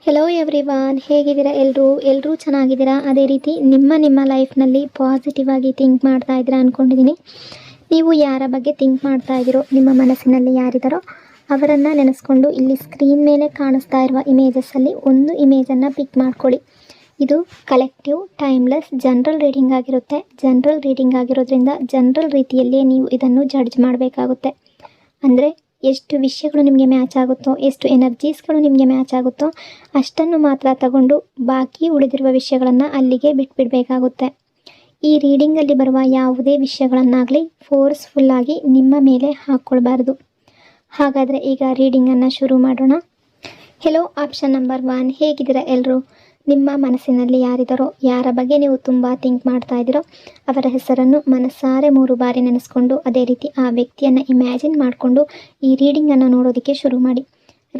Hello everyone, ಹೇಗಿದ್ದೀರಾ? ಎಲ್ಲರೂ ಚೆನ್ನಾಗಿದ್ದೀರಾ? ಅದೇ ರೀತಿ ನಿಮ್ಮ ಲೈಫ್ನಲ್ಲಿ ಪಾಸಿಟಿವ್ ಆಗಿ ಥಿಂಕ್ ಮಾಡ್ತಾ ಇದ್ದೀರಾ ಅಂದ್ಕೊಂಡಿದ್ದೀನಿ. ನೀವು ಯಾರ ಬಗ್ಗೆ ಥಿಂಕ್ ಮಾಡ್ತಾ ಇದ್ದೀರೋ, ನಿಮ್ಮ ಮನಸ್ಸಿನಲ್ಲಿ ಯಾರಿದ್ದಾರೋ ಅವರನ್ನು ನೆನೆಸ್ಕೊಂಡು ಇಲ್ಲಿ ಸ್ಕ್ರೀನ್ ಮೇಲೆ ಕಾಣಿಸ್ತಾ ಇರುವ ಇಮೇಜಸ್ಸಲ್ಲಿ ಒಂದು ಇಮೇಜನ್ನು ಪಿಕ್ ಮಾಡ್ಕೊಳ್ಳಿ. ಇದು ಕಲೆಕ್ಟಿವ್ ಟೈಮ್ಲೆಸ್ ಜನರಲ್ ರೀಡಿಂಗ್ ಆಗಿರುತ್ತೆ. ಜನರಲ್ ರೀಡಿಂಗ್ ಆಗಿರೋದ್ರಿಂದ ಜನರಲ್ ರೀತಿಯಲ್ಲೇ ನೀವು ಇದನ್ನು ಜಡ್ಜ್ ಮಾಡಬೇಕಾಗುತ್ತೆ. ಅಂದರೆ ಎಷ್ಟು ವಿಷಯಗಳು ನಿಮಗೆ ಮ್ಯಾಚ್ ಆಗುತ್ತೋ, ಎಷ್ಟು ಎನರ್ಜೀಸ್ಗಳು ನಿಮಗೆ ಮ್ಯಾಚ್ ಆಗುತ್ತೋ ಅಷ್ಟನ್ನು ಮಾತ್ರ ತಗೊಂಡು ಬಾಕಿ ಉಳಿದಿರುವ ವಿಷಯಗಳನ್ನು ಅಲ್ಲಿಗೆ ಬಿಟ್ಬಿಡಬೇಕಾಗುತ್ತೆ. ಈ ರೀಡಿಂಗಲ್ಲಿ ಬರುವ ಯಾವುದೇ ವಿಷಯಗಳನ್ನಾಗಲಿ ಫೋರ್ಸ್ಫುಲ್ಲಾಗಿ ನಿಮ್ಮ ಮೇಲೆ ಹಾಕ್ಕೊಳ್ಬಾರ್ದು. ಹಾಗಾದರೆ ಈಗ ರೀಡಿಂಗನ್ನು ಶುರು ಮಾಡೋಣ. ಹೆಲೋ ಆಪ್ಷನ್ ನಂಬರ್ 1, ಹೇಗಿದ್ದೀರಾ ಎಲ್ಲರೂ? ನಿಮ್ಮ ಮನಸ್ಸಿನಲ್ಲಿ ಯಾರಿದ್ದಾರೋ, ಯಾರ ಬಗ್ಗೆ ನೀವು ತುಂಬ ಥಿಂಕ್ ಮಾಡ್ತಾ ಇದ್ದೀರೋ ಅವರ ಹೆಸರನ್ನು ಮನಸ್ಸಾರೆ 3 ಬಾರಿ ನೆನೆಸ್ಕೊಂಡು ಅದೇ ರೀತಿ ಆ ವ್ಯಕ್ತಿಯನ್ನು ಇಮ್ಯಾಜಿನ್ ಮಾಡಿಕೊಂಡು ಈ ರೀಡಿಂಗನ್ನು ನೋಡೋದಕ್ಕೆ ಶುರು ಮಾಡಿ.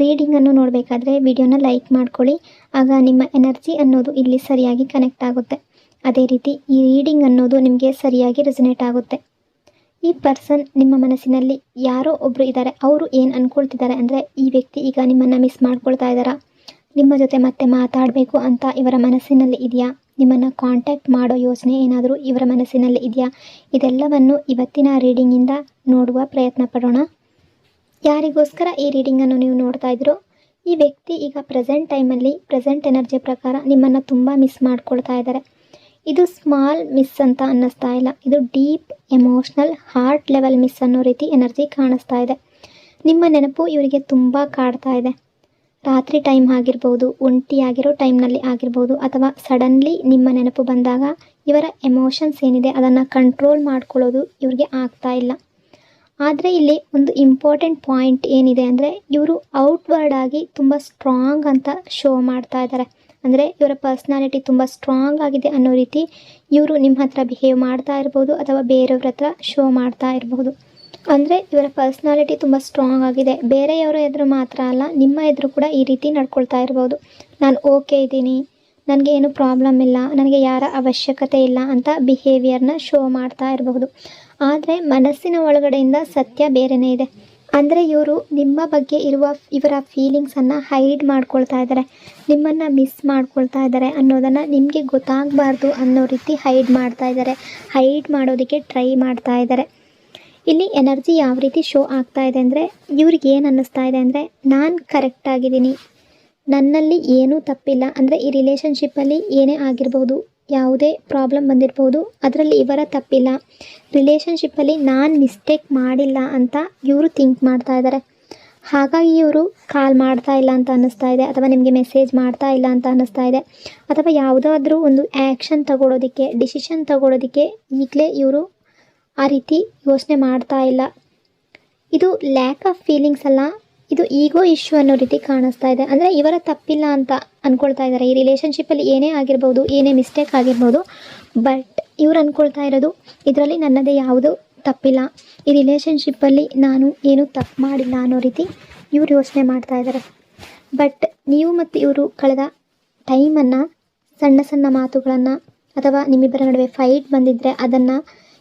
ರೀಡಿಂಗನ್ನು ನೋಡಬೇಕಾದ್ರೆ ವಿಡಿಯೋನ ಲೈಕ್ ಮಾಡ್ಕೊಳ್ಳಿ. ಆಗ ನಿಮ್ಮ ಎನರ್ಜಿ ಅನ್ನೋದು ಇಲ್ಲಿ ಸರಿಯಾಗಿ ಕನೆಕ್ಟ್ ಆಗುತ್ತೆ. ಅದೇ ರೀತಿ ಈ ರೀಡಿಂಗ್ ಅನ್ನೋದು ನಿಮಗೆ ಸರಿಯಾಗಿ ರೆಸನೇಟ್ ಆಗುತ್ತೆ. ಈ ಪರ್ಸನ್ ನಿಮ್ಮ ಮನಸ್ಸಿನಲ್ಲಿ ಯಾರೋ ಒಬ್ಬರು ಇದ್ದಾರೆ. ಅವರು ಏನು ಅಂದ್ಕೊಳ್ತಿದ್ದಾರೆ ಅಂದರೆ, ಈ ವ್ಯಕ್ತಿ ಈಗ ನಿಮ್ಮನ್ನು ಮಿಸ್ ಮಾಡ್ಕೊಳ್ತಾ ಇದ್ದಾರಾ, ನಿಮ್ಮ ಜೊತೆ ಮತ್ತೆ ಮಾತಾಡಬೇಕು ಅಂತ ಇವರ ಮನಸ್ಸಿನಲ್ಲಿ ಇದೆಯಾ, ನಿಮ್ಮನ್ನು ಕಾಂಟ್ಯಾಕ್ಟ್ ಮಾಡೋ ಯೋಚನೆ ಏನಾದರೂ ಇವರ ಮನಸ್ಸಿನಲ್ಲಿ ಇದೆಯಾ, ಇದೆಲ್ಲವನ್ನು ಇವತ್ತಿನ ರೀಡಿಂಗಿಂದ ನೋಡುವ ಪ್ರಯತ್ನ ಪಡೋಣ. ಯಾರಿಗೋಸ್ಕರ ಈ ರೀಡಿಂಗನ್ನು ನೀವು ನೋಡ್ತಾ ಇದ್ದೀರೋ, ಈ ವ್ಯಕ್ತಿ ಈಗ ಪ್ರೆಸೆಂಟ್ ಟೈಮಲ್ಲಿ ಪ್ರೆಸೆಂಟ್ ಎನರ್ಜಿ ಪ್ರಕಾರ ನಿಮ್ಮನ್ನು ತುಂಬ ಮಿಸ್ ಮಾಡ್ಕೊಳ್ತಾ ಇದ್ದಾರೆ. ಇದು ಸ್ಮಾಲ್ ಮಿಸ್ ಅಂತ ಅನ್ನಿಸ್ತಾ ಇಲ್ಲ, ಇದು deep emotional heart level miss ಅನ್ನೋ ರೀತಿ ಎನರ್ಜಿ ಕಾಣಿಸ್ತಾ ಇದೆ. ನಿಮ್ಮ ನೆನಪು ಇವರಿಗೆ ತುಂಬ ಕಾಡ್ತಾ ಇದೆ. ರಾತ್ರಿ ಟೈಮ್ ಆಗಿರ್ಬೋದು, ಒಂಟಿಯಾಗಿರೋ ಟೈಮ್ನಲ್ಲಿ ಆಗಿರ್ಬೋದು, ಅಥವಾ ಸಡನ್ಲಿ ನಿಮ್ಮ ನೆನಪು ಬಂದಾಗ ಇವರ ಎಮೋಷನ್ಸ್ ಏನಿದೆ ಅದನ್ನು ಕಂಟ್ರೋಲ್ ಮಾಡ್ಕೊಳ್ಳೋದು ಇವ್ರಿಗೆ ಆಗ್ತಾ ಇಲ್ಲ. ಆದರೆ ಇಲ್ಲಿ ಒಂದು ಇಂಪಾರ್ಟೆಂಟ್ ಪಾಯಿಂಟ್ ಏನಿದೆ ಅಂದರೆ, ಇವರು ಔಟ್ವರ್ಡ್ ಆಗಿ ತುಂಬ ಸ್ಟ್ರಾಂಗ್ ಅಂತ ಶೋ ಮಾಡ್ತಾ ಇದ್ದಾರೆ. ಅಂದರೆ ಇವರ ಪರ್ಸ್ನಾಲಿಟಿ ತುಂಬ ಸ್ಟ್ರಾಂಗ್ ಆಗಿದೆ ಅನ್ನೋ ರೀತಿ ಇವರು ನಿಮ್ಮ ಹತ್ರ ಬಿಹೇವ್ ಮಾಡ್ತಾ ಇರ್ಬೋದು, ಅಥವಾ ಬೇರೆಯವ್ರ ಹತ್ರ ಶೋ ಮಾಡ್ತಾ ಇರ್ಬೋದು. ಅಂದರೆ ಇವರ ಪರ್ಸ್ನಾಲಿಟಿ ತುಂಬ ಸ್ಟ್ರಾಂಗ್ ಆಗಿದೆ. ಬೇರೆಯವರ ಎದುರು ಮಾತ್ರ ಅಲ್ಲ, ನಿಮ್ಮ ಎದುರು ಕೂಡ ಈ ರೀತಿ ನಡ್ಕೊಳ್ತಾ ಇರ್ಬೋದು. ನಾನು ಓಕೆ ಇದ್ದೀನಿ, ನನಗೆ ಏನು ಪ್ರಾಬ್ಲಮ್ ಇಲ್ಲ, ನನಗೆ ಯಾರ ಅವಶ್ಯಕತೆ ಇಲ್ಲ ಅಂತ ಬಿಹೇವಿಯರ್ನ ಶೋ ಮಾಡ್ತಾ ಇರಬಹುದು. ಆದರೆ ಮನಸ್ಸಿನ ಒಳಗಡೆಯಿಂದ ಸತ್ಯ ಬೇರೆಯೇ ಇದೆ. ಅಂದರೆ ಇವರು ನಿಮ್ಮ ಬಗ್ಗೆ ಇರುವ ಇವರ ಫೀಲಿಂಗ್ಸನ್ನು ಹೈಡ್ ಮಾಡ್ಕೊಳ್ತಾ ಇದ್ದಾರೆ, ನಿಮ್ಮನ್ನು ಮಿಸ್ ಮಾಡ್ಕೊಳ್ತಾ ಇದ್ದಾರೆ ಅನ್ನೋದನ್ನು ನಿಮಗೆ ಗೊತ್ತಾಗಬಾರ್ದು ಅನ್ನೋ ರೀತಿ ಹೈಡ್ ಮಾಡ್ತಾ ಇದ್ದಾರೆ, ಹೈಡ್ ಮಾಡೋದಕ್ಕೆ ಟ್ರೈ ಮಾಡ್ತಾ ಇದ್ದಾರೆ. ಇಲ್ಲಿ ಎನರ್ಜಿ ಯಾವ ರೀತಿ ಶೋ ಆಗ್ತಾ ಇದೆ ಅಂದರೆ, ಇವ್ರಿಗೆ ಏನು ಅನ್ನಿಸ್ತಾ ಇದೆ ಅಂದರೆ, ನಾನು ಕರೆಕ್ಟಾಗಿದ್ದೀನಿ, ನನ್ನಲ್ಲಿ ಏನೂ ತಪ್ಪಿಲ್ಲ. ಅಂದರೆ ಈ ರಿಲೇಷನ್ಶಿಪ್ಪಲ್ಲಿ ಏನೇ ಆಗಿರ್ಬೋದು, ಯಾವುದೇ ಪ್ರಾಬ್ಲಮ್ ಬಂದಿರ್ಬೋದು, ಅದರಲ್ಲಿ ಇವರ ತಪ್ಪಿಲ್ಲ, ರಿಲೇಷನ್ಶಿಪ್ಪಲ್ಲಿ ನಾನು ಮಿಸ್ಟೇಕ್ ಮಾಡಿಲ್ಲ ಅಂತ ಇವರು ಥಿಂಕ್ ಮಾಡ್ತಾ ಇದ್ದಾರೆ. ಹಾಗಾಗಿ ಇವರು ಕಾಲ್ ಮಾಡ್ತಾ ಇಲ್ಲ ಅಂತ ಅನ್ನಿಸ್ತಾ ಇದೆ, ಅಥವಾ ನಿಮಗೆ ಮೆಸೇಜ್ ಮಾಡ್ತಾ ಇಲ್ಲ ಅಂತ ಅನ್ನಿಸ್ತಾ ಇದೆ, ಅಥವಾ ಯಾವುದಾದ್ರೂ ಒಂದು ಆ್ಯಕ್ಷನ್ ತಗೊಳ್ಳೋದಕ್ಕೆ, ಡಿಸಿಷನ್ ತಗೊಳ್ಳೋದಕ್ಕೆ ಈಗಲೇ ಇವರು ಆ ರೀತಿ ಯೋಚನೆ ಮಾಡ್ತಾ ಇಲ್ಲ. ಇದು ಲ್ಯಾಕ್ ಆಫ್ ಫೀಲಿಂಗ್ಸ್ ಅಲ್ಲ, ಇದು ಈಗೋ ಇಶ್ಯೂ ಅನ್ನೋ ರೀತಿ ಕಾಣಿಸ್ತಾ ಇದೆ. ಅಂದರೆ ಇವರ ತಪ್ಪಿಲ್ಲ ಅಂತ ಅಂದ್ಕೊಳ್ತಾ ಇದ್ದಾರೆ. ಈ ರಿಲೇಷನ್ಶಿಪ್ಪಲ್ಲಿ ಏನೇ ಆಗಿರ್ಬೋದು, ಏನೇ ಮಿಸ್ಟೇಕ್ ಆಗಿರ್ಬೋದು, ಬಟ್ ಇವ್ರು ಅಂದ್ಕೊಳ್ತಾ ಇರೋದು ಇದರಲ್ಲಿ ನನ್ನದೇ ಯಾವುದೂ ತಪ್ಪಿಲ್ಲ, ಈ ರಿಲೇಷನ್ಶಿಪ್ಪಲ್ಲಿ ನಾನು ಏನೂ ತಪ್ಪು ಮಾಡಿಲ್ಲ ಅನ್ನೋ ರೀತಿ ಇವರು ಯೋಚನೆ ಮಾಡ್ತಾ ಇದ್ದಾರೆ. ಬಟ್ ನೀವು ಮತ್ತು ಇವರು ಕಳೆದ ಟೈಮನ್ನು, ಸಣ್ಣ ಸಣ್ಣ ಮಾತುಗಳನ್ನು, ಅಥವಾ ನಿಮ್ಮಿಬ್ಬರ ನಡುವೆ ಫೈಟ್ ಬಂದಿದ್ದರೆ ಅದನ್ನು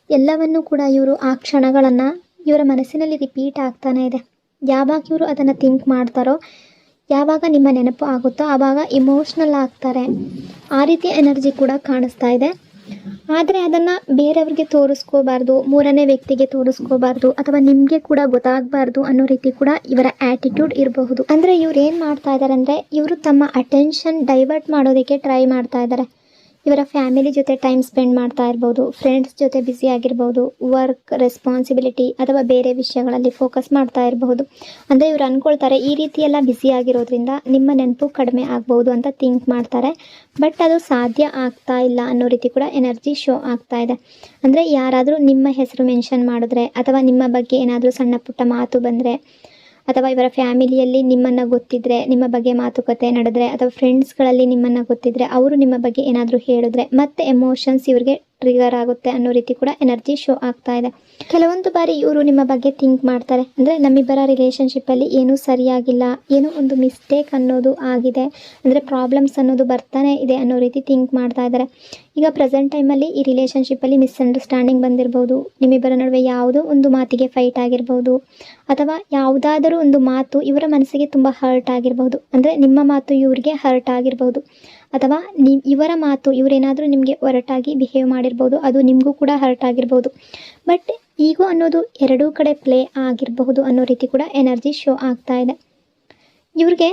ಎಲ್ಲವನ್ನೂ ಕೂಡ ಇವರು, ಆ ಕ್ಷಣಗಳನ್ನು ಇವರ ಮನಸ್ಸಿನಲ್ಲಿ ರಿಪೀಟ್ ಆಗ್ತಾನೇ ಇದೆ. ಯಾವಾಗ ಇವರು ಅದನ್ನು ಥಿಂಕ್ ಮಾಡ್ತಾರೋ, ಯಾವಾಗ ನಿಮ್ಮ ನೆನಪು ಆಗುತ್ತೋ ಆವಾಗ ಇಮೋಷ್ನಲ್ ಆಗ್ತಾರೆ. ಆ ರೀತಿಯ ಎನರ್ಜಿ ಕೂಡ ಕಾಣಿಸ್ತಾ ಇದೆ. ಆದರೆ ಅದನ್ನು ಬೇರೆಯವ್ರಿಗೆ ತೋರಿಸ್ಕೋಬಾರ್ದು, ಮೂರನೇ ವ್ಯಕ್ತಿಗೆ ತೋರಿಸ್ಕೋಬಾರ್ದು, ಅಥವಾ ನಿಮಗೆ ಕೂಡ ಗೊತ್ತಾಗಬಾರ್ದು ಅನ್ನೋ ರೀತಿ ಕೂಡ ಇವರ ಆ್ಯಟಿಟ್ಯೂಡ್ ಇರಬಹುದು. ಅಂದರೆ ಇವ್ರು ಏನು ಮಾಡ್ತಾ ಇದ್ದಾರೆ ಅಂದರೆ, ಇವರು ತಮ್ಮ ಅಟೆನ್ಷನ್ ಡೈವರ್ಟ್ ಮಾಡೋದಕ್ಕೆ ಟ್ರೈ ಮಾಡ್ತಾ ಇದ್ದಾರೆ. ಇವರ ಫ್ಯಾಮಿಲಿ ಜೊತೆ ಟೈಮ್ ಸ್ಪೆಂಡ್ ಮಾಡ್ತಾ ಇರ್ಬೋದು, ಫ್ರೆಂಡ್ಸ್ ಜೊತೆ ಬ್ಯುಸಿ ಆಗಿರ್ಬೋದು, ವರ್ಕ್ ರೆಸ್ಪಾನ್ಸಿಬಿಲಿಟಿ ಅಥವಾ ಬೇರೆ ವಿಷಯಗಳಲ್ಲಿ ಫೋಕಸ್ ಮಾಡ್ತಾ ಇರಬಹುದು. ಅಂದರೆ ಇವರು ಅಂದ್ಕೊಳ್ತಾರೆ, ಈ ರೀತಿ ಎಲ್ಲ ಬ್ಯುಸಿ ಆಗಿರೋದ್ರಿಂದ ನಿಮ್ಮ ನೆನಪು ಕಡಿಮೆ ಆಗ್ಬೋದು ಅಂತ ಥಿಂಕ್ ಮಾಡ್ತಾರೆ. ಬಟ್ ಅದು ಸಾಧ್ಯ ಆಗ್ತಾ ಇಲ್ಲ ಅನ್ನೋ ರೀತಿ ಕೂಡ ಎನರ್ಜಿ ಶೋ ಆಗ್ತಾ ಇದೆ. ಅಂದರೆ ಯಾರಾದರೂ ನಿಮ್ಮ ಹೆಸರು ಮೆನ್ಷನ್ ಮಾಡಿದ್ರೆ, ಅಥವಾ ನಿಮ್ಮ ಬಗ್ಗೆ ಏನಾದರೂ ಸಣ್ಣ ಪುಟ್ಟ ಮಾತು ಬಂದರೆ, ಅಥವಾ ಇವರ ಫ್ಯಾಮಿಲಿಯಲ್ಲಿ ನಿಮ್ಮನ್ನು ಗೊತ್ತಿದ್ದರೆ, ನಿಮ್ಮ ಬಗ್ಗೆ ಮಾತುಕತೆ ನಡೆದ್ರೆ, ಅಥವಾ ಫ್ರೆಂಡ್ಸ್ಗಳಲ್ಲಿ ನಿಮ್ಮನ್ನು ಗೊತ್ತಿದ್ದರೆ ಅವರು ನಿಮ್ಮ ಬಗ್ಗೆ ಏನಾದರೂ ಹೇಳಿದ್ರೆ, ಮತ್ತೆ ಎಮೋಷನ್ಸ್ ಇವ್ರಿಗೆ ಟ್ರಿಗರ್ ಆಗುತ್ತೆ ಅನ್ನೋ ರೀತಿ ಕೂಡ ಎನರ್ಜಿ ಶೋ ಆಗ್ತಾ ಇದೆ. ಕೆಲವೊಂದು ಬಾರಿ ಇವರು ನಿಮ್ಮ ಬಗ್ಗೆ ಥಿಂಕ್ ಮಾಡ್ತಾರೆ, ಅಂದರೆ ನಮ್ಮಿಬ್ಬರ ರಿಲೇಷನ್ಶಿಪ್ಪಲ್ಲಿ ಏನೂ ಸರಿಯಾಗಿಲ್ಲ, ಏನೋ ಒಂದು ಮಿಸ್ಟೇಕ್ ಅನ್ನೋದು ಆಗಿದೆ, ಅಂದರೆ ಪ್ರಾಬ್ಲಮ್ಸ್ ಅನ್ನೋದು ಬರ್ತಾನೆ ಇದೆ ಅನ್ನೋ ರೀತಿ ಥಿಂಕ್ ಮಾಡ್ತಾ ಇದ್ದಾರೆ. ಈಗ ಪ್ರೆಸೆಂಟ್ ಟೈಮಲ್ಲಿ ಈ ರಿಲೇಷನ್ಶಿಪ್ಪಲ್ಲಿ ಮಿಸ್ಅಂಡರ್ಸ್ಟ್ಯಾಂಡಿಂಗ್ ಬಂದಿರ್ಬೋದು, ನಿಮ್ಮಿಬ್ಬರ ನಡುವೆ ಯಾವುದೋ ಒಂದು ಮಾತಿಗೆ ಫೈಟ್ ಆಗಿರ್ಬೋದು, ಅಥವಾ ಯಾವುದಾದರೂ ಒಂದು ಮಾತು ಇವರ ಮನಸ್ಸಿಗೆ ತುಂಬ ಹರ್ಟ್ ಆಗಿರ್ಬೋದು, ಅಂದರೆ ನಿಮ್ಮ ಮಾತು ಇವ್ರಿಗೆ ಹರ್ಟ್ ಆಗಿರ್ಬೋದು, ಅಥವಾ ಇವರ ಮಾತು ಇವರೇನಾದರೂ ನಿಮಗೆ ಹೊರಟಾಗಿ ಬಿಹೇವ್ ಮಾಡಿರ್ಬೋದು, ಅದು ನಿಮಗೂ ಕೂಡ ಹರ್ಟ್ ಆಗಿರ್ಬೋದು. ಬಟ್ ಈಗೋ ಅನ್ನೋದು ಎರಡೂ ಕಡೆ ಪ್ಲೇ ಆಗಿರಬಹುದು ಅನ್ನೋ ರೀತಿ ಕೂಡ ಎನರ್ಜಿ ಶೋ ಆಗ್ತಾ ಇದೆ. ಇವ್ರಿಗೆ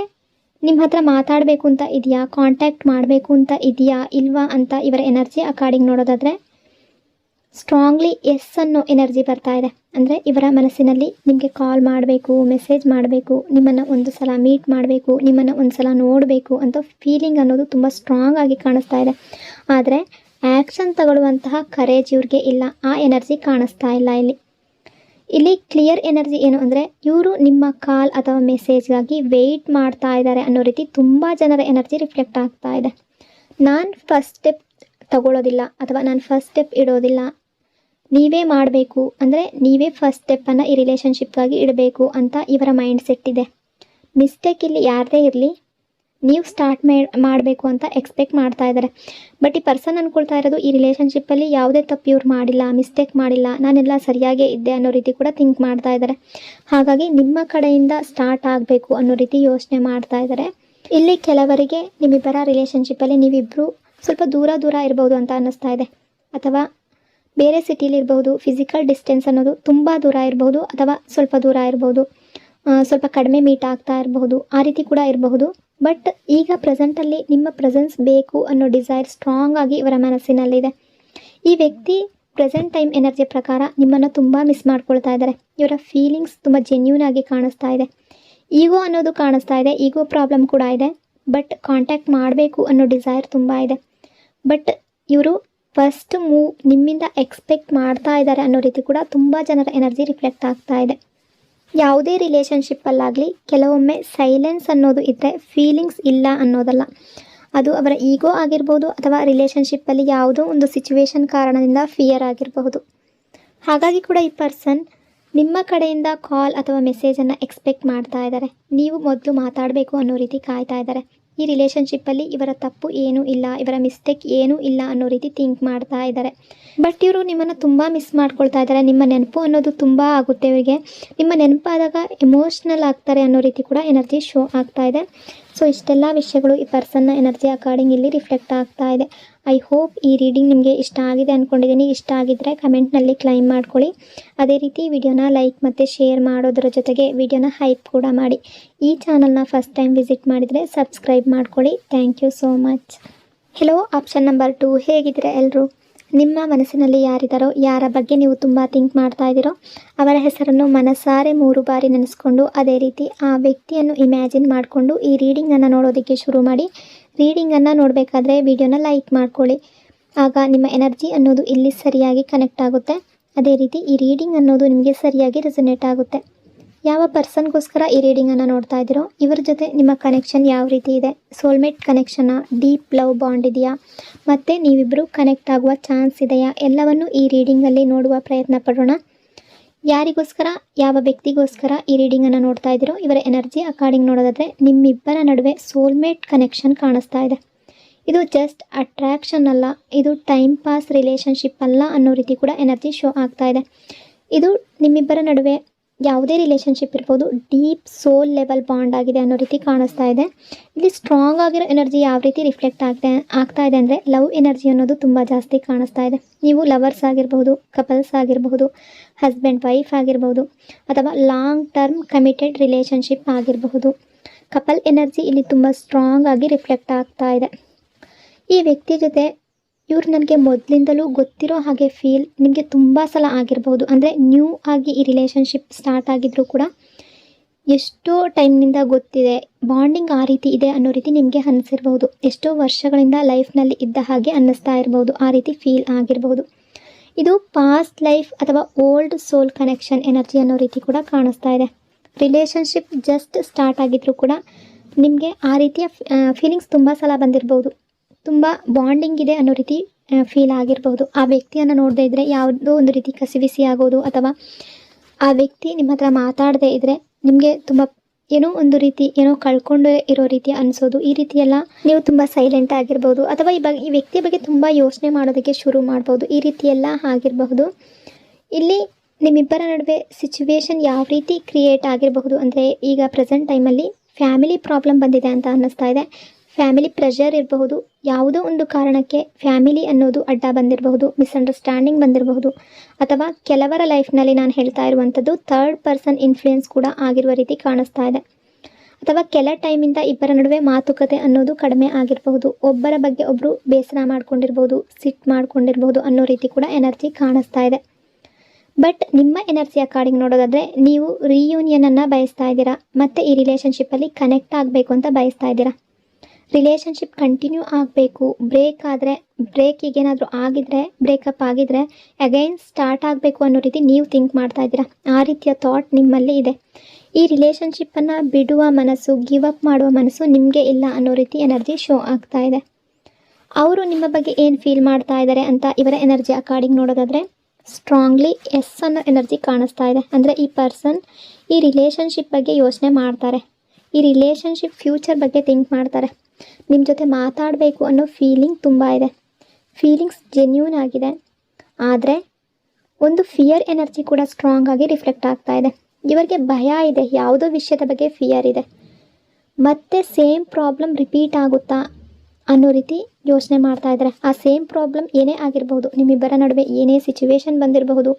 ನಿಮ್ಮ ಹತ್ರ ಮಾತಾಡಬೇಕು ಅಂತ ಇದೆಯಾ, ಕಾಂಟ್ಯಾಕ್ಟ್ ಮಾಡಬೇಕು ಅಂತ ಇದೆಯಾ ಇಲ್ವಾ ಅಂತ ಇವರ ಎನರ್ಜಿ ಅಕಾರ್ಡಿಂಗ್ ನೋಡೋದಾದರೆ ಸ್ಟ್ರಾಂಗ್ಲಿ ಎಸ್ ಅನ್ನೋ ಎನರ್ಜಿ ಬರ್ತಾ ಇದೆ. ಅಂದರೆ ಇವರ ಮನಸ್ಸಿನಲ್ಲಿ ನಿಮಗೆ ಕಾಲ್ ಮಾಡಬೇಕು, ಮೆಸೇಜ್ ಮಾಡಬೇಕು, ನಿಮ್ಮನ್ನು ಒಂದು ಸಲ ಮೀಟ್ ಮಾಡಬೇಕು, ನಿಮ್ಮನ್ನು ಒಂದು ಸಲ ನೋಡಬೇಕು ಅಂತ ಫೀಲಿಂಗ್ ಅನ್ನೋದು ತುಂಬ ಸ್ಟ್ರಾಂಗ್ ಆಗಿ ಕಾಣಿಸ್ತಾ ಇದೆ. ಆದರೆ ಆ್ಯಕ್ಷನ್ ತಗೊಳ್ಳುವಂತಹ ಕರೇಜ್ ಇವ್ರಿಗೆ ಇಲ್ಲ, ಆ ಎನರ್ಜಿ ಕಾಣಿಸ್ತಾ ಇಲ್ಲ. ಇಲ್ಲಿ ಕ್ಲಿಯರ್ ಎನರ್ಜಿ ಏನು ಅಂದರೆ ಇವರು ನಿಮ್ಮ ಕಾಲ್ ಅಥವಾ ಮೆಸೇಜ್ಗಾಗಿ ವೆಯ್ಟ್ ಮಾಡ್ತಾ ಇದ್ದಾರೆ ಅನ್ನೋ ರೀತಿ ತುಂಬ ಜನರ ಎನರ್ಜಿ ರಿಫ್ಲೆಕ್ಟ್ ಆಗ್ತಾ ಇದೆ. ನಾನು ಫಸ್ಟ್ ಸ್ಟೆಪ್ ತಗೊಳ್ಳೋದಿಲ್ಲ ಅಥವಾ ನಾನು ಫಸ್ಟ್ ಸ್ಟೆಪ್ ಇಡೋದಿಲ್ಲ, ನೀವೇ ಮಾಡಬೇಕು, ಅಂದರೆ ನೀವೇ ಫಸ್ಟ್ ಸ್ಟೆಪ್ಪನ್ನು ಈ ರಿಲೇಷನ್ಶಿಪ್ಗಾಗಿ ಇಡಬೇಕು ಅಂತ ಇವರ ಮೈಂಡ್ ಸೆಟ್ ಇದೆ. ಮಿಸ್ಟೇಕ್ ಇಲ್ಲಿ ಯಾರದೇ ಇರಲಿ, ನೀವು ಸ್ಟಾರ್ಟ್ ಮಾಡಬೇಕು ಅಂತ ಎಕ್ಸ್ಪೆಕ್ಟ್ ಮಾಡ್ತಾ ಇದ್ದಾರೆ. ಬಟ್ ಈ ಪರ್ಸನ್ ಅಂದ್ಕೊಳ್ತಾ ಇರೋದು ಈ ರಿಲೇಷನ್ಶಿಪ್ಪಲ್ಲಿ ಯಾವುದೇ ತಪ್ಪು ಇವ್ರು ಮಾಡಿಲ್ಲ, ಮಿಸ್ಟೇಕ್ ಮಾಡಿಲ್ಲ, ನಾನೆಲ್ಲ ಸರಿಯಾಗೇ ಇದ್ದೆ ಅನ್ನೋ ರೀತಿ ಕೂಡ ಥಿಂಕ್ ಮಾಡ್ತಾ ಇದ್ದಾರೆ. ಹಾಗಾಗಿ ನಿಮ್ಮ ಕಡೆಯಿಂದ ಸ್ಟಾರ್ಟ್ ಆಗಬೇಕು ಅನ್ನೋ ರೀತಿ ಯೋಚನೆ ಮಾಡ್ತಾ ಇದ್ದಾರೆ. ಇಲ್ಲಿ ಕೆಲವರಿಗೆ ನಿಮ್ಮಿಬ್ಬರ ರಿಲೇಷನ್ಶಿಪ್ಪಲ್ಲಿ ನೀವಿಬ್ಬರು ಸ್ವಲ್ಪ ದೂರ ಇರ್ಬೋದು ಅಂತ ಅನ್ನಿಸ್ತಾ ಇದೆ, ಅಥವಾ ಬೇರೆ ಸಿಟಿಲಿ ಇರ್ಬೋದು, ಫಿಸಿಕಲ್ ಡಿಸ್ಟೆನ್ಸ್ ಅನ್ನೋದು ತುಂಬ ದೂರ ಇರಬಹುದು, ಅಥವಾ ಸ್ವಲ್ಪ ದೂರ ಇರ್ಬೋದು, ಸ್ವಲ್ಪ ಕಡಿಮೆ ಮೀಟ್ ಆಗ್ತಾ ಇರಬಹುದು, ಆ ರೀತಿ ಕೂಡ ಇರಬಹುದು. ಬಟ್ ಈಗ ಪ್ರೆಸೆಂಟಲ್ಲಿ ನಿಮ್ಮ ಪ್ರೆಸೆನ್ಸ್ ಬೇಕು ಅನ್ನೋ ಡಿಸೈರ್ ಸ್ಟ್ರಾಂಗ್ ಆಗಿ ಇವರ ಮನಸ್ಸಿನಲ್ಲಿದೆ. ಈ ವ್ಯಕ್ತಿ ಪ್ರೆಸೆಂಟ್ ಟೈಮ್ ಎನರ್ಜಿ ಪ್ರಕಾರ ನಿಮ್ಮನ್ನು ತುಂಬ ಮಿಸ್ ಮಾಡ್ಕೊಳ್ತಾ ಇದ್ದಾರೆ. ಇವರ ಫೀಲಿಂಗ್ಸ್ ತುಂಬ ಜೆನ್ಯೂನ್ ಆಗಿ ಕಾಣಿಸ್ತಾ ಇದೆ. ಈಗೋ ಅನ್ನೋದು ಕಾಣಿಸ್ತಾ ಇದೆ, ಈಗೋ ಪ್ರಾಬ್ಲಮ್ ಕೂಡ ಇದೆ. ಬಟ್ ಕಾಂಟ್ಯಾಕ್ಟ್ ಮಾಡಬೇಕು ಅನ್ನೋ ಡಿಸೈರ್ ತುಂಬ ಇದೆ. ಬಟ್ ಇವರು ಫಸ್ಟ್ ಮೂವ್ ನಿಮ್ಮಿಂದ ಎಕ್ಸ್ಪೆಕ್ಟ್ ಮಾಡ್ತಾ ಇದ್ದಾರೆ ಅನ್ನೋ ರೀತಿ ಕೂಡ ತುಂಬ ಜನರ ಎನರ್ಜಿ ರಿಫ್ಲೆಕ್ಟ್ ಆಗ್ತಾ ಇದೆ. ಯಾವುದೇ ರಿಲೇಷನ್ಶಿಪ್ಪಲ್ಲಾಗಲಿ ಕೆಲವೊಮ್ಮೆ ಸೈಲೆನ್ಸ್ ಅನ್ನೋದು ಇದ್ದರೆ ಫೀಲಿಂಗ್ಸ್ ಇಲ್ಲ ಅನ್ನೋದಲ್ಲ, ಅದು ಅವರ ಈಗೋ ಆಗಿರ್ಬೋದು, ಅಥವಾ ರಿಲೇಷನ್ಶಿಪ್ಪಲ್ಲಿ ಯಾವುದೋ ಒಂದು ಸಿಚುವೇಶನ್ ಕಾರಣದಿಂದ ಫಿಯರ್ ಆಗಿರಬಹುದು. ಹಾಗಾಗಿ ಕೂಡ ಈ ಪರ್ಸನ್ ನಿಮ್ಮ ಕಡೆಯಿಂದ ಕಾಲ್ ಅಥವಾ ಮೆಸೇಜನ್ನು ಎಕ್ಸ್ಪೆಕ್ಟ್ ಮಾಡ್ತಾ ಇದ್ದಾರೆ. ನೀವು ಮೊದಲು ಮಾತಾಡಬೇಕು ಅನ್ನೋ ರೀತಿ ಕಾಯ್ತಾ ಇದ್ದಾರೆ. ಈ ರಿಲೇಷನ್ಶಿಪ್ಪಲ್ಲಿ ಇವರ ತಪ್ಪು ಏನೂ ಇಲ್ಲ, ಇವರ ಮಿಸ್ಟೇಕ್ ಏನೂ ಇಲ್ಲ ಅನ್ನೋ ರೀತಿ ಥಿಂಕ್ ಮಾಡ್ತಾ ಇದ್ದಾರೆ. ಬಟ್ ಇವರು ನಿಮ್ಮನ್ನು ತುಂಬ ಮಿಸ್ ಮಾಡ್ಕೊಳ್ತಾ ಇದ್ದಾರೆ. ನಿಮ್ಮ ನೆನಪು ಅನ್ನೋದು ತುಂಬ ಆಗುತ್ತೆ ಇವರಿಗೆ. ನಿಮ್ಮ ನೆನಪಾದಾಗ ಎಮೋಷ್ನಲ್ ಆಗ್ತಾರೆ ಅನ್ನೋ ರೀತಿ ಕೂಡ ಎನರ್ಜಿ ಶೋ ಆಗ್ತಾ ಇದೆ. ಸೊ ಇಷ್ಟೆಲ್ಲ ವಿಷಯಗಳು ಈ ಪರ್ಸನ್ನ ಎನರ್ಜಿ ಅಕಾರ್ಡಿಂಗ್ ಇಲ್ಲಿ ರಿಫ್ಲೆಕ್ಟ್ ಆಗ್ತಾ ಇದೆ. ಐ ಹೋಪ್ ಈ ರೀಡಿಂಗ್ ನಿಮಗೆ ಇಷ್ಟ ಆಗಿದೆ ಅಂದ್ಕೊಂಡಿದ್ದೀನಿ. ಇಷ್ಟ ಆಗಿದ್ದರೆ ಕಮೆಂಟ್ನಲ್ಲಿ ಕ್ಲೈಮ್ ಮಾಡ್ಕೊಳ್ಳಿ. ಅದೇ ರೀತಿ ವಿಡಿಯೋನ ಲೈಕ್ ಮತ್ತು ಶೇರ್ ಮಾಡೋದರ ಜೊತೆಗೆ ವಿಡಿಯೋನ ಹೈಪ್ ಕೂಡ ಮಾಡಿ. ಈ ಚಾನಲ್ನ ಫಸ್ಟ್ ಟೈಮ್ ವಿಸಿಟ್ ಮಾಡಿದರೆ ಸಬ್ಸ್ಕ್ರೈಬ್ ಮಾಡ್ಕೊಳ್ಳಿ. Thank you so much. Hello, option number 2. ಹೇಗಿದ್ದೀರಾ ಎಲ್ಲರೂ? ನಿಮ್ಮ ಮನಸ್ಸಿನಲ್ಲಿ ಯಾರಿದ್ದಾರೋ, ಯಾರ ಬಗ್ಗೆ ನೀವು ತುಂಬ ಥಿಂಕ್ ಮಾಡ್ತಾ ಇದ್ದೀರೋ ಅವರ ಹೆಸರನ್ನು ಮನಸಾರೆ 3 ಬಾರಿ ನೆನೆಸ್ಕೊಂಡು ಅದೇ ರೀತಿ ಆ ವ್ಯಕ್ತಿಯನ್ನು ಇಮ್ಯಾಜಿನ್ ಮಾಡಿಕೊಂಡು ಈ ರೀಡಿಂಗನ್ನು ನೋಡೋದಕ್ಕೆ ಶುರು ಮಾಡಿ. ರೀಡಿಂಗನ್ನು ನೋಡಬೇಕಾದ್ರೆ ವಿಡಿಯೋನ ಲೈಕ್ ಮಾಡ್ಕೊಳ್ಳಿ. ಆಗ ನಿಮ್ಮ ಎನರ್ಜಿ ಅನ್ನೋದು ಇಲ್ಲಿ ಸರಿಯಾಗಿ ಕನೆಕ್ಟ್ ಆಗುತ್ತೆ. ಅದೇ ರೀತಿ ಈ ರೀಡಿಂಗ್ ಅನ್ನೋದು ನಿಮಗೆ ಸರಿಯಾಗಿ ರೆಸೊನೇಟ್ ಆಗುತ್ತೆ. ಯಾವ ಪರ್ಸನ್ಗೋಸ್ಕರ ಈ ರೀಡಿಂಗನ್ನು ನೋಡ್ತಾ ಇದ್ದೀರೋ ಇವರ ಜೊತೆ ನಿಮ್ಮ ಕನೆಕ್ಷನ್ ಯಾವ ರೀತಿ ಇದೆ, ಸೋಲ್ಮೇಟ್ ಕನೆಕ್ಷನ್ನ, ಡೀಪ್ ಲವ್ ಬಾಂಡ್ ಇದೆಯಾ, ಮತ್ತು ನೀವಿಬ್ಬರು ಕನೆಕ್ಟ್ ಆಗುವ ಚಾನ್ಸ್ ಇದೆಯಾ, ಎಲ್ಲವನ್ನು ಈ ರೀಡಿಂಗಲ್ಲಿ ನೋಡುವ ಪ್ರಯತ್ನ ಪಡೋಣ. ಯಾರಿಗೋಸ್ಕರ, ಯಾವ ವ್ಯಕ್ತಿಗೋಸ್ಕರ ಈ ರೀಡಿಂಗನ್ನು ನೋಡ್ತಾ ಇದ್ದೀರೋ ಇವರ ಎನರ್ಜಿ ಅಕಾರ್ಡಿಂಗ್ ನೋಡೋದಾದರೆ ನಿಮ್ಮಿಬ್ಬರ ನಡುವೆ ಸೋಲ್ಮೇಟ್ ಕನೆಕ್ಷನ್ ಕಾಣಿಸ್ತಾ ಇದೆ. ಇದು ಜಸ್ಟ್ ಅಟ್ರಾಕ್ಷನ್ ಅಲ್ಲ, ಇದು ಟೈಮ್ ಪಾಸ್ ರಿಲೇಷನ್ಶಿಪ್ ಅಲ್ಲ ಅನ್ನೋ ರೀತಿ ಕೂಡ ಎನರ್ಜಿ ಶೋ ಆಗ್ತಾ ಇದೆ. ಇದು ನಿಮ್ಮಿಬ್ಬರ ನಡುವೆ ಯಾವುದೇ ರಿಲೇಷನ್ಶಿಪ್ ಇರ್ಬೋದು, ಡೀಪ್ ಸೋಲ್ ಲೆವೆಲ್ ಬಾಂಡ್ ಆಗಿದೆ ಅನ್ನೋ ರೀತಿ ಕಾಣಿಸ್ತಾ ಇದೆ. ಇಲ್ಲಿ ಸ್ಟ್ರಾಂಗ್ ಆಗಿರೋ ಎನರ್ಜಿ ಯಾವ ರೀತಿ ರಿಫ್ಲೆಕ್ಟ್ ಆಗ್ತಾ ಇದೆ ಅಂದರೆ ಲವ್ ಎನರ್ಜಿ ಅನ್ನೋದು ತುಂಬ ಜಾಸ್ತಿ ಕಾಣಿಸ್ತಾ ಇದೆ. ನೀವು ಲವರ್ಸ್ ಆಗಿರಬಹುದು, ಕಪಲ್ಸ್ ಆಗಿರಬಹುದು, ಹಸ್ಬೆಂಡ್ ವೈಫ್ ಆಗಿರಬಹುದು, ಅಥವಾ ಲಾಂಗ್ ಟರ್ಮ್ ಕಮಿಟೆಡ್ ರಿಲೇಷನ್ಶಿಪ್ ಆಗಿರಬಹುದು. ಕಪಲ್ ಎನರ್ಜಿ ಇಲ್ಲಿ ತುಂಬ ಸ್ಟ್ರಾಂಗ್ ಆಗಿ ರಿಫ್ಲೆಕ್ಟ್ ಆಗ್ತಾ ಇದೆ. ಈ ವ್ಯಕ್ತಿ ಜೊತೆ ಇವ್ರು ನನಗೆ ಮೊದಲಿಂದಲೂ ಗೊತ್ತಿರೋ ಹಾಗೆ ಫೀಲ್ ನಿಮಗೆ ತುಂಬ ಸಲ ಆಗಿರ್ಬೋದು. ಅಂದರೆ ನ್ಯೂ ಆಗಿ ಈ ರಿಲೇಷನ್ಶಿಪ್ ಸ್ಟಾರ್ಟ್ ಆಗಿದ್ರೂ ಕೂಡ ಎಷ್ಟೋ ಟೈಮ್ನಿಂದ ಗೊತ್ತಿದೆ, ಬಾಂಡಿಂಗ್ ಆ ರೀತಿ ಇದೆ ಅನ್ನೋ ರೀತಿ ನಿಮಗೆ ಅನ್ನಿಸಿರ್ಬೋದು. ಎಷ್ಟೋ ವರ್ಷಗಳಿಂದ ಲೈಫ್ನಲ್ಲಿ ಇದ್ದ ಹಾಗೆ ಅನ್ನಿಸ್ತಾ ಇರ್ಬೋದು, ಆ ರೀತಿ ಫೀಲ್ ಆಗಿರ್ಬೋದು. ಇದು ಪಾಸ್ಟ್ ಲೈಫ್ ಅಥವಾ ಓಲ್ಡ್ ಸೋಲ್ ಕನೆಕ್ಷನ್ ಎನರ್ಜಿ ಅನ್ನೋ ರೀತಿ ಕೂಡ ಕಾಣಿಸ್ತಾ ಇದೆ. ರಿಲೇಷನ್ಶಿಪ್ ಜಸ್ಟ್ ಸ್ಟಾರ್ಟ್ ಆಗಿದ್ರೂ ಕೂಡ ನಿಮಗೆ ಆ ರೀತಿಯ ಫೀಲಿಂಗ್ಸ್ ತುಂಬ ಸಲ ಬಂದಿರ್ಬೋದು. ತುಂಬ ಬಾಂಡಿಂಗ್ ಇದೆ ಅನ್ನೋ ರೀತಿ ಫೀಲ್ ಆಗಿರಬಹುದು. ಆ ವ್ಯಕ್ತಿಯನ್ನು ನೋಡದೇ ಇದ್ದರೆ ಯಾವುದೋ ಒಂದು ರೀತಿ ಕಸಿವಿಸಿ ಆಗೋದು, ಅಥವಾ ಆ ವ್ಯಕ್ತಿ ನಿಮ್ಮ ಹತ್ರ ಮಾತಾಡದೇ ಇದ್ದರೆ ನಿಮಗೆ ತುಂಬ ಏನೋ ಒಂದು ರೀತಿ ಏನೋ ಕಳ್ಕೊಂಡು ಇರೋ ರೀತಿ ಅನಿಸೋದು. ಈ ರೀತಿ ಎಲ್ಲ ನೀವು ತುಂಬ ಸೈಲೆಂಟ್ ಆಗಿರ್ಬೋದು, ಅಥವಾ ಈ ವ್ಯಕ್ತಿಯ ಬಗ್ಗೆ ತುಂಬ ಯೋಚನೆ ಮಾಡೋದಕ್ಕೆ ಶುರು ಮಾಡ್ಬೋದು. ಈ ರೀತಿ ಎಲ್ಲ ಆಗಿರಬಹುದು. ಇಲ್ಲಿ ನಿಮ್ಮಿಬ್ಬರ ನಡುವೆ ಸಿಚುವೇಶನ್ ಯಾವ ರೀತಿ ಕ್ರಿಯೇಟ್ ಆಗಿರಬಹುದು ಅಂದರೆ, ಈಗ ಪ್ರೆಸೆಂಟ್ ಟೈಮಲ್ಲಿ ಫ್ಯಾಮಿಲಿ ಪ್ರಾಬ್ಲಮ್ ಬಂದಿದೆ ಅಂತ ಅನ್ನಿಸ್ತಾ ಇದೆ. ಫ್ಯಾಮಿಲಿ ಪ್ರೆಷರ್ ಇರಬಹುದು, ಯಾವುದೋ ಒಂದು ಕಾರಣಕ್ಕೆ ಫ್ಯಾಮಿಲಿ ಅನ್ನೋದು ಅಡ್ಡ ಬಂದಿರಬಹುದು, ಮಿಸ್ಅಂಡರ್ಸ್ಟ್ಯಾಂಡಿಂಗ್ ಬಂದಿರಬಹುದು, ಅಥವಾ ಕೆಲವರ ಲೈಫ್ನಲ್ಲಿ ನಾನು ಹೇಳ್ತಾ ಇರುವಂಥದ್ದು ಥರ್ಡ್ ಪರ್ಸನ್ ಇನ್ಫ್ಲೂಯೆನ್ಸ್ ಕೂಡ ಆಗಿರುವ ರೀತಿ ಕಾಣಿಸ್ತಾ ಇದೆ. ಅಥವಾ ಕೆಲ ಟೈಮಿಂದ ಇಬ್ಬರ ನಡುವೆ ಮಾತುಕತೆ ಅನ್ನೋದು ಕಡಿಮೆ ಆಗಿರಬಹುದು, ಒಬ್ಬರ ಬಗ್ಗೆ ಒಬ್ಬರು ಬೇಸರ ಮಾಡ್ಕೊಂಡಿರ್ಬೋದು, ಸಿಟ್ಟು ಮಾಡ್ಕೊಂಡಿರ್ಬೋದು ಅನ್ನೋ ರೀತಿ ಕೂಡ ಎನರ್ಜಿ ಕಾಣಿಸ್ತಾ ಇದೆ. ಬಟ್ ನಿಮ್ಮ ಎನರ್ಜಿ ಅಕಾರ್ಡಿಂಗ್ ನೋಡೋದಾದರೆ ನೀವು ರಿಯೂನಿಯನನ್ನು ಬಯಸ್ತಾ ಇದ್ದೀರಾ, ಮತ್ತು ಈ ರಿಲೇಷನ್ಶಿಪ್ಪಲ್ಲಿ ಕನೆಕ್ಟ್ ಆಗಬೇಕು ಅಂತ ಬಯಸ್ತಾ ಇದ್ದೀರಾ. ರಿಲೇಷನ್ಶಿಪ್ ಕಂಟಿನ್ಯೂ ಆಗಬೇಕು, ಬ್ರೇಕ್ ಈಗೇನಾದರೂ ಆಗಿದ್ರೆ, ಬ್ರೇಕಪ್ ಆಗಿದ್ರೆ ಅಗೈನ್ ಸ್ಟಾರ್ಟ್ ಆಗಬೇಕು ಅನ್ನೋ ರೀತಿ ನೀವು ಥಿಂಕ್ ಮಾಡ್ತಾ ಇದ್ದೀರಾ. ಆ ರೀತಿಯ ಥಾಟ್ ನಿಮ್ಮಲ್ಲಿ ಇದೆ. ಈ ರಿಲೇಷನ್ಶಿಪ್ಪನ್ನು ಬಿಡುವ ಮನಸ್ಸು, ಗಿವ್ ಅಪ್ ಮಾಡುವ ಮನಸ್ಸು ನಿಮಗೆ ಇಲ್ಲ ಅನ್ನೋ ರೀತಿ ಎನರ್ಜಿ ಶೋ ಆಗ್ತಾ ಇದೆ. ಅವರು ನಿಮ್ಮ ಬಗ್ಗೆ ಏನು ಫೀಲ್ ಮಾಡ್ತಾ ಇದ್ದಾರೆ ಅಂತ ಇವರ ಎನರ್ಜಿ ಅಕಾರ್ಡಿಂಗ್ ನೋಡೋದಾದರೆ ಸ್ಟ್ರಾಂಗ್ಲಿ ಎಸ್ ಅನ್ನೋ ಎನರ್ಜಿ ಕಾಣಿಸ್ತಾ ಇದೆ. ಅಂದರೆ ಈ ಪರ್ಸನ್ ಈ ರಿಲೇಷನ್ಶಿಪ್ ಬಗ್ಗೆ ಯೋಚನೆ ಮಾಡ್ತಾರೆ, ಈ ರಿಲೇಷನ್ಶಿಪ್ ಫ್ಯೂಚರ್ ಬಗ್ಗೆ ಥಿಂಕ್ ಮಾಡ್ತಾರೆ. ನಿಮ್ಮ ಜೊತೆ ಮಾತಾಡಬೇಕು ಅನ್ನೋ ಫೀಲಿಂಗ್ ತುಂಬ ಇದೆ, ಫೀಲಿಂಗ್ಸ್ ಜೆನ್ಯೂನ್ ಆಗಿದೆ. ಆದರೆ ಒಂದು ಫಿಯರ್ ಎನರ್ಜಿ ಕೂಡ ಸ್ಟ್ರಾಂಗ್ ಆಗಿ ರಿಫ್ಲೆಕ್ಟ್ ಆಗ್ತಾ ಇದೆ. ಇವರಿಗೆ ಭಯ ಇದೆ, ಯಾವುದೋ ವಿಷಯದ ಬಗ್ಗೆ ಫಿಯರ್ ಇದೆ. ಮತ್ತೆ ಸೇಮ್ ಪ್ರಾಬ್ಲಮ್ ರಿಪೀಟ್ ಆಗುತ್ತಾ ಅನ್ನೋ ರೀತಿ ಯೋಚನೆ ಮಾಡ್ತಾ ಇದ್ದಾರೆ. ಆ ಸೇಮ್ ಪ್ರಾಬ್ಲಮ್ ಏನೇ ಆಗಿರಬಹುದು, ನಿಮ್ಮಿಬ್ಬರ ನಡುವೆ ಏನೇ ಸಿಚುವೇಶನ್ ಬಂದಿರಬಹುದು,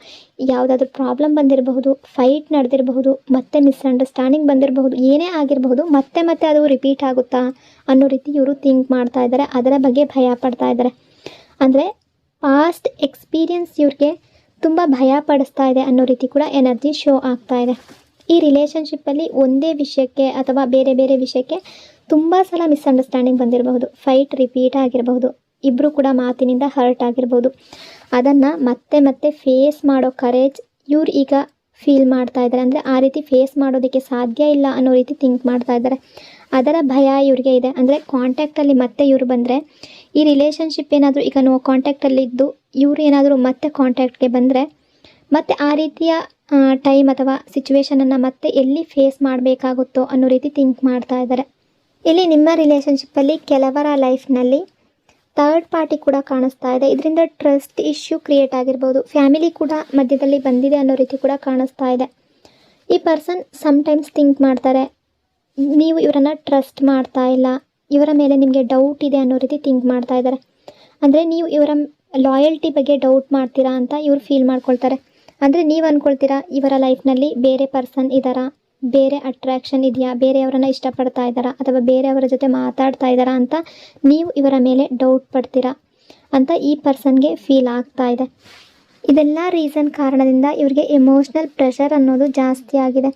ಯಾವುದಾದ್ರೂ ಪ್ರಾಬ್ಲಮ್ ಬಂದಿರಬಹುದು, ಫೈಟ್ ನಡೆದಿರಬಹುದು, ಮತ್ತೆ ಮಿಸ್ಅಂಡರ್ಸ್ಟ್ಯಾಂಡಿಂಗ್ ಬಂದಿರಬಹುದು, ಏನೇ ಆಗಿರಬಹುದು, ಮತ್ತೆ ಮತ್ತೆ ಅದು ರಿಪೀಟ್ ಆಗುತ್ತಾ ಅನ್ನೋ ರೀತಿ ಇವರು ಥಿಂಕ್ ಮಾಡ್ತಾ ಇದ್ದಾರೆ. ಅದರ ಬಗ್ಗೆ ಭಯ ಪಡ್ತಾ ಇದ್ದಾರೆ. ಅಂದರೆ ಪಾಸ್ಟ್ ಎಕ್ಸ್ಪೀರಿಯನ್ಸ್ ಇವ್ರಿಗೆ ತುಂಬ ಭಯ ಪಡಿಸ್ತಾ ಇದೆ ಅನ್ನೋ ರೀತಿ ಕೂಡ ಎನರ್ಜಿ ಶೋ ಆಗ್ತಾ ಇದೆ. ಈ ರಿಲೇಷನ್ಶಿಪ್ಪಲ್ಲಿ ಒಂದೇ ವಿಷಯಕ್ಕೆ ಅಥವಾ ಬೇರೆ ಬೇರೆ ವಿಷಯಕ್ಕೆ ತುಂಬ ಸಲ ಮಿಸ್ಅಂಡರ್ಸ್ಟ್ಯಾಂಡಿಂಗ್ ಬಂದಿರಬಹುದು, ಫೈಟ್ ರಿಪೀಟ್ ಆಗಿರಬಹುದು, ಇಬ್ಬರು ಕೂಡ ಮಾತಿನಿಂದ ಹರ್ಟ್ ಆಗಿರ್ಬೋದು. ಅದನ್ನು ಮತ್ತೆ ಮತ್ತೆ ಫೇಸ್ ಮಾಡೋ ಕರೇಜ್ ಇವ್ರು ಈಗ ಫೀಲ್ ಮಾಡ್ತಾ ಇದ್ದಾರೆ. ಅಂದರೆ ಆ ರೀತಿ ಫೇಸ್ ಮಾಡೋದಕ್ಕೆ ಸಾಧ್ಯ ಇಲ್ಲ ಅನ್ನೋ ರೀತಿ ಥಿಂಕ್ ಮಾಡ್ತಾ ಇದ್ದಾರೆ. ಅದರ ಭಯ ಇವ್ರಿಗೆ ಇದೆ. ಅಂದರೆ ಕಾಂಟ್ಯಾಕ್ಟಲ್ಲಿ ಮತ್ತೆ ಇವರು ಬಂದರೆ, ಈ ರಿಲೇಷನ್ಶಿಪ್ ಏನಾದರೂ ಈಗ ನೋ ಕಾಂಟ್ಯಾಕ್ಟಲ್ಲಿದ್ದು ಇವರು ಏನಾದರೂ ಮತ್ತೆ ಕಾಂಟ್ಯಾಕ್ಟ್ಗೆ ಬಂದರೆ, ಮತ್ತು ಆ ರೀತಿಯ ಟೈಮ್ ಅಥವಾ ಸಿಚುವೇಶನನ್ನು ಮತ್ತೆ ಎಲ್ಲಿ ಫೇಸ್ ಮಾಡಬೇಕಾಗುತ್ತೋ ಅನ್ನೋ ರೀತಿ ಥಿಂಕ್ ಮಾಡ್ತಾ ಇದ್ದಾರೆ. ಇಲ್ಲಿ ನಿಮ್ಮ ರಿಲೇಷನ್ಶಿಪ್ಪಲ್ಲಿ ಕೆಲವರ ಲೈಫ್ನಲ್ಲಿ ಥರ್ಡ್ ಪಾರ್ಟಿ ಕೂಡ ಕಾಣಿಸ್ತಾ ಇದೆ. ಇದರಿಂದ ಟ್ರಸ್ಟ್ ಇಶ್ಯೂ ಕ್ರಿಯೇಟ್ ಆಗಿರ್ಬೋದು, ಫ್ಯಾಮಿಲಿ ಕೂಡ ಮಧ್ಯದಲ್ಲಿ ಬಂದಿದೆ ಅನ್ನೋ ರೀತಿ ಕೂಡ ಕಾಣಿಸ್ತಾ ಇದೆ. ಈ ಪರ್ಸನ್ ಸಮ್ಟೈಮ್ಸ್ ಥಿಂಕ್ ಮಾಡ್ತಾರೆ, ನೀವು ಇವರನ್ನು ಟ್ರಸ್ಟ್ ಮಾಡ್ತಾ ಇಲ್ಲ, ಇವರ ಮೇಲೆ ನಿಮಗೆ ಡೌಟ್ ಇದೆ ಅನ್ನೋ ರೀತಿ ಥಿಂಕ್ ಮಾಡ್ತಾ ಇದ್ದಾರೆ. ಅಂದರೆ ನೀವು ಇವರ ಲಾಯಲ್ಟಿ ಬಗ್ಗೆ ಡೌಟ್ ಮಾಡ್ತೀರಾ ಅಂತ ಇವ್ರು ಫೀಲ್ ಮಾಡ್ಕೊಳ್ತಾರೆ. ಅಂದರೆ ನೀವು ಅಂದ್ಕೊಳ್ತೀರಾ ಇವರ ಲೈಫ್ನಲ್ಲಿ ಬೇರೆ ಪರ್ಸನ್ ಇದ್ದಾರಾ, ಬೇರೆ ಅಟ್ರ್ಯಾಕ್ಷನ್ ಇದೆಯಾ, ಬೇರೆಯವರನ್ನು ಇಷ್ಟಪಡ್ತಾ ಇದ್ದಾರಾ, ಅಥವಾ ಬೇರೆಯವರ ಜೊತೆ ಮಾತಾಡ್ತಾ ಇದ್ದಾರಾ ಅಂತ ನೀವು ಇವರ ಮೇಲೆ ಡೌಟ್ ಪಡ್ತೀರಾ ಅಂತ ಈ ಪರ್ಸನ್ಗೆ ಫೀಲ್ ಆಗ್ತಾ ಇದೆ. ಇದೆಲ್ಲ ರೀಸನ್ ಕಾರಣದಿಂದ ಇವ್ರಿಗೆ ಎಮೋಷ್ನಲ್ ಪ್ರೆಷರ್ ಅನ್ನೋದು ಜಾಸ್ತಿ ಆಗಿದೆ.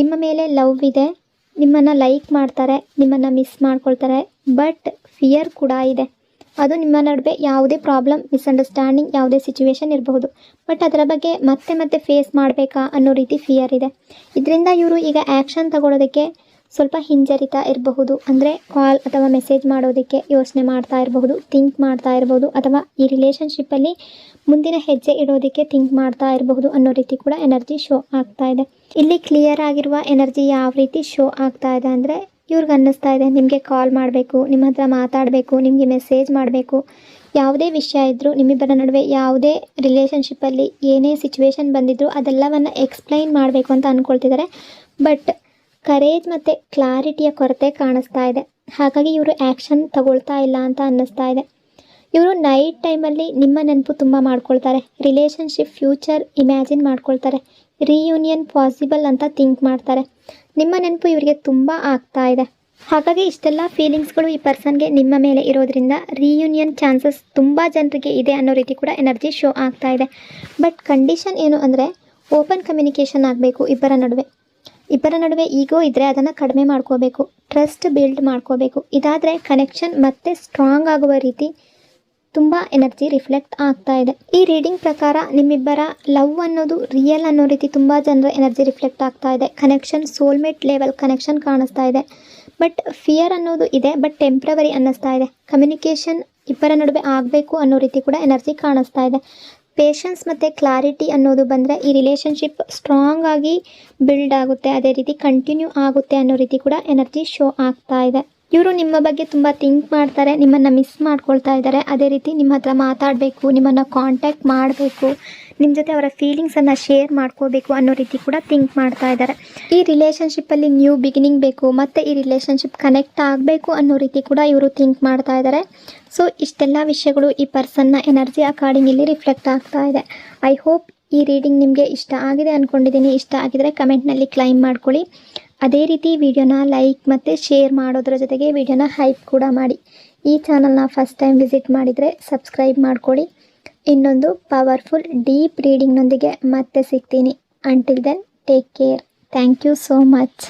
ನಿಮ್ಮ ಮೇಲೆ ಲವ್ ಇದೆ, ನಿಮ್ಮನ್ನು ಲೈಕ್ ಮಾಡ್ತಾರೆ, ನಿಮ್ಮನ್ನು ಮಿಸ್ ಮಾಡ್ಕೊಳ್ತಾರೆ, ಬಟ್ ಫಿಯರ್ ಕೂಡ ಇದೆ. ಅದು ನಿಮ್ಮ ನಡುವೆ ಯಾವುದೇ ಪ್ರಾಬ್ಲಮ್, ಮಿಸ್ಅಂಡರ್ಸ್ಟ್ಯಾಂಡಿಂಗ್, ಯಾವುದೇ ಸಿಚುವೇಶನ್ ಇರಬಹುದು, ಬಟ್ ಅದರ ಬಗ್ಗೆ ಮತ್ತೆ ಮತ್ತೆ ಫೇಸ್ ಮಾಡಬೇಕಾ ಅನ್ನೋ ರೀತಿ ಫಿಯರ್ ಇದೆ. ಇದರಿಂದ ಇವರು ಈಗ ಆ್ಯಕ್ಷನ್ ತಗೊಳ್ಳೋದಕ್ಕೆ ಸ್ವಲ್ಪ ಹಿಂಜರಿತಾ ಇರಬಹುದು. ಅಂದರೆ ಕಾಲ್ ಅಥವಾ ಮೆಸೇಜ್ ಮಾಡೋದಕ್ಕೆ ಯೋಚನೆ ಮಾಡ್ತಾ ಇರಬಹುದು, ಥಿಂಕ್ ಮಾಡ್ತಾ ಇರಬಹುದು, ಅಥವಾ ಈ ರಿಲೇಷನ್ಶಿಪ್ಪಲ್ಲಿ ಮುಂದಿನ ಹೆಜ್ಜೆ ಇಡೋದಕ್ಕೆ ಥಿಂಕ್ ಮಾಡ್ತಾ ಇರಬಹುದು ಅನ್ನೋ ರೀತಿ ಕೂಡ ಎನರ್ಜಿ ಶೋ ಆಗ್ತಾ ಇದೆ. ಇಲ್ಲಿ ಕ್ಲಿಯರ್ ಆಗಿರುವ ಎನರ್ಜಿ ಯಾವ ರೀತಿ ಶೋ ಆಗ್ತಾ ಇದೆ ಅಂದರೆ, ಇವ್ರಿಗೆ ಅನ್ನಿಸ್ತಾ ಇದೆ ನಿಮಗೆ ಕಾಲ್ ಮಾಡಬೇಕು, ನಿಮ್ಮ ಹತ್ರ ಮಾತಾಡಬೇಕು, ನಿಮಗೆ ಮೆಸೇಜ್ ಮಾಡಬೇಕು, ಯಾವುದೇ ವಿಷಯ ಇದ್ದರೂ, ನಿಮ್ಮಿಬ್ಬರ ನಡುವೆ ಯಾವುದೇ ರಿಲೇಷನ್ಶಿಪ್ಪಲ್ಲಿ ಏನೇ ಸಿಚುವೇಶನ್ ಬಂದಿದ್ದರೂ ಅದೆಲ್ಲವನ್ನು ಎಕ್ಸ್ಪ್ಲೈನ್ ಮಾಡಬೇಕು ಅಂತ ಅಂದ್ಕೊಳ್ತಿದ್ದಾರೆ. ಬಟ್ ಕರೇಜ್ ಮತ್ತು ಕ್ಲಾರಿಟಿಯ ಕೊರತೆ ಕಾಣಿಸ್ತಾ ಇದೆ. ಹಾಗಾಗಿ ಇವರು ಆ್ಯಕ್ಷನ್ ತಗೊಳ್ತಾ ಇಲ್ಲ ಅಂತ ಅನ್ನಿಸ್ತಾ ಇದೆ. ಇವರು ನೈಟ್ ಟೈಮಲ್ಲಿ ನಿಮ್ಮ ನೆನಪು ತುಂಬ ಮಾಡ್ಕೊಳ್ತಾರೆ, ರಿಲೇಷನ್ಶಿಪ್ ಫ್ಯೂಚರ್ ಇಮ್ಯಾಜಿನ್ ಮಾಡ್ಕೊಳ್ತಾರೆ, ರಿಯೂನಿಯನ್ ಪಾಸಿಬಲ್ ಅಂತ ಥಿಂಕ್ ಮಾಡ್ತಾರೆ. ನಿಮ್ಮ ನೆನಪು ಇವರಿಗೆ ತುಂಬ ಆಗ್ತಾ ಇದೆ. ಹಾಗಾಗಿ ಇಷ್ಟೆಲ್ಲ ಫೀಲಿಂಗ್ಸ್ಗಳು ಈ ಪರ್ಸನ್ಗೆ ನಿಮ್ಮ ಮೇಲೆ ಇರೋದ್ರಿಂದ ರಿಯೂನಿಯನ್ ಚಾನ್ಸಸ್ ತುಂಬ ಜನರಿಗೆ ಇದೆ ಅನ್ನೋ ರೀತಿ ಕೂಡ ಎನರ್ಜಿ ಶೋ ಆಗ್ತಾ ಇದೆ. ಬಟ್ ಕಂಡೀಷನ್ ಏನು ಅಂದರೆ, ಓಪನ್ ಕಮ್ಯುನಿಕೇಷನ್ ಆಗಬೇಕು ಇಬ್ಬರ ನಡುವೆ ಈಗೋ ಇದ್ದರೆ ಅದನ್ನು ಕಡಿಮೆ ಮಾಡ್ಕೋಬೇಕು, ಟ್ರಸ್ಟ್ ಬಿಲ್ಡ್ ಮಾಡ್ಕೋಬೇಕು. ಇದಾದರೆ ಕನೆಕ್ಷನ್ ಮತ್ತೆ ಸ್ಟ್ರಾಂಗ್ ಆಗುವ ರೀತಿ ತುಂಬ ಎನರ್ಜಿ ರಿಫ್ಲೆಕ್ಟ್ ಆಗ್ತಾ ಇದೆ. ಈ ರೀಡಿಂಗ್ ಪ್ರಕಾರ ನಿಮ್ಮಿಬ್ಬರ ಲವ್ ಅನ್ನೋದು ರಿಯಲ್ ಅನ್ನೋ ರೀತಿ ತುಂಬ ಜನರ ಎನರ್ಜಿ ರಿಫ್ಲೆಕ್ಟ್ ಆಗ್ತಾ ಇದೆ. ಕನೆಕ್ಷನ್ ಸೋಲ್ಮೇಟ್ ಲೆವೆಲ್ ಕನೆಕ್ಷನ್ ಕಾಣಿಸ್ತಾ ಇದೆ. ಬಟ್ ಫಿಯರ್ ಅನ್ನೋದು ಇದೆ, ಬಟ್ ಟೆಂಪ್ರವರಿ ಅನ್ನಿಸ್ತಾ ಇದೆ. ಕಮ್ಯುನಿಕೇಷನ್ ಇಬ್ಬರ ನಡುವೆ ಆಗಬೇಕು ಅನ್ನೋ ರೀತಿ ಕೂಡ ಎನರ್ಜಿ ಕಾಣಿಸ್ತಾ ಇದೆ. ಪೇಷನ್ಸ್ ಮತ್ತು ಕ್ಲಾರಿಟಿ ಅನ್ನೋದು ಬಂದರೆ ಈ ರಿಲೇಷನ್ಶಿಪ್ ಸ್ಟ್ರಾಂಗ್ ಆಗಿ ಬಿಲ್ಡ್ ಆಗುತ್ತೆ, ಅದೇ ರೀತಿ ಕಂಟಿನ್ಯೂ ಆಗುತ್ತೆ ಅನ್ನೋ ರೀತಿ ಕೂಡ ಎನರ್ಜಿ ಶೋ ಆಗ್ತಾ ಇದೆ. ಇವರು ನಿಮ್ಮ ಬಗ್ಗೆ ತುಂಬ ಥಿಂಕ್ ಮಾಡ್ತಾರೆ, ನಿಮ್ಮನ್ನು ಮಿಸ್ ಮಾಡ್ಕೊಳ್ತಾ ಇದ್ದಾರೆ. ಅದೇ ರೀತಿ ನಿಮ್ಮ ಹತ್ರ ಮಾತಾಡಬೇಕು, ನಿಮ್ಮನ್ನು ಕಾಂಟ್ಯಾಕ್ಟ್ ಮಾಡಬೇಕು, ನಿಮ್ಮ ಜೊತೆ ಅವರ ಫೀಲಿಂಗ್ಸನ್ನು ಶೇರ್ ಮಾಡ್ಕೋಬೇಕು ಅನ್ನೋ ರೀತಿ ಕೂಡ ಥಿಂಕ್ ಮಾಡ್ತಾ ಇದ್ದಾರೆ. ಈ ರಿಲೇಷನ್ಶಿಪ್ಪಲ್ಲಿ ನ್ಯೂ ಬಿಗಿನಿಂಗ್ ಬೇಕು ಮತ್ತು ಈ ರಿಲೇಷನ್ಶಿಪ್ ಕನೆಕ್ಟ್ ಆಗಬೇಕು ಅನ್ನೋ ರೀತಿ ಕೂಡ ಇವರು ಥಿಂಕ್ ಮಾಡ್ತಾ ಇದ್ದಾರೆ. ಸೊ ಇಷ್ಟೆಲ್ಲ ವಿಷಯಗಳು ಈ ಪರ್ಸನ್ನ ಎನರ್ಜಿ ಅಕಾರ್ಡಿಂಗ್ ಇಲ್ಲಿ ರಿಫ್ಲೆಕ್ಟ್ ಆಗ್ತಾ ಇದೆ. ಐ ಹೋಪ್ ಈ ರೀಡಿಂಗ್ ನಿಮಗೆ ಇಷ್ಟ ಆಗಿದೆ ಅಂದ್ಕೊಂಡಿದ್ದೀನಿ. ಇಷ್ಟ ಆಗಿದರೆ ಕಮೆಂಟ್ನಲ್ಲಿ ಕ್ಲೈಮ್ ಮಾಡ್ಕೊಳ್ಳಿ. ಅದೇ ರೀತಿ ವಿಡಿಯೋನ ಲೈಕ್ ಮತ್ತು ಶೇರ್ ಮಾಡೋದ್ರ ಜೊತೆಗೆ ವಿಡಿಯೋನ ಹೈಪ್ ಕೂಡ ಮಾಡಿ. ಈ ಚಾನಲ್ನ ಫಸ್ಟ್ ಟೈಮ್ ವಿಸಿಟ್ ಮಾಡಿದರೆ ಸಬ್ಸ್ಕ್ರೈಬ್ ಮಾಡ್ಕೊಳ್ಳಿ. ಇನ್ನೊಂದು ಪವರ್ಫುಲ್ ಡೀಪ್ ರೀಡಿಂಗ್ನೊಂದಿಗೆ ಮತ್ತೆ ಸಿಗ್ತೀನಿ. Until then take care. Thank you so much.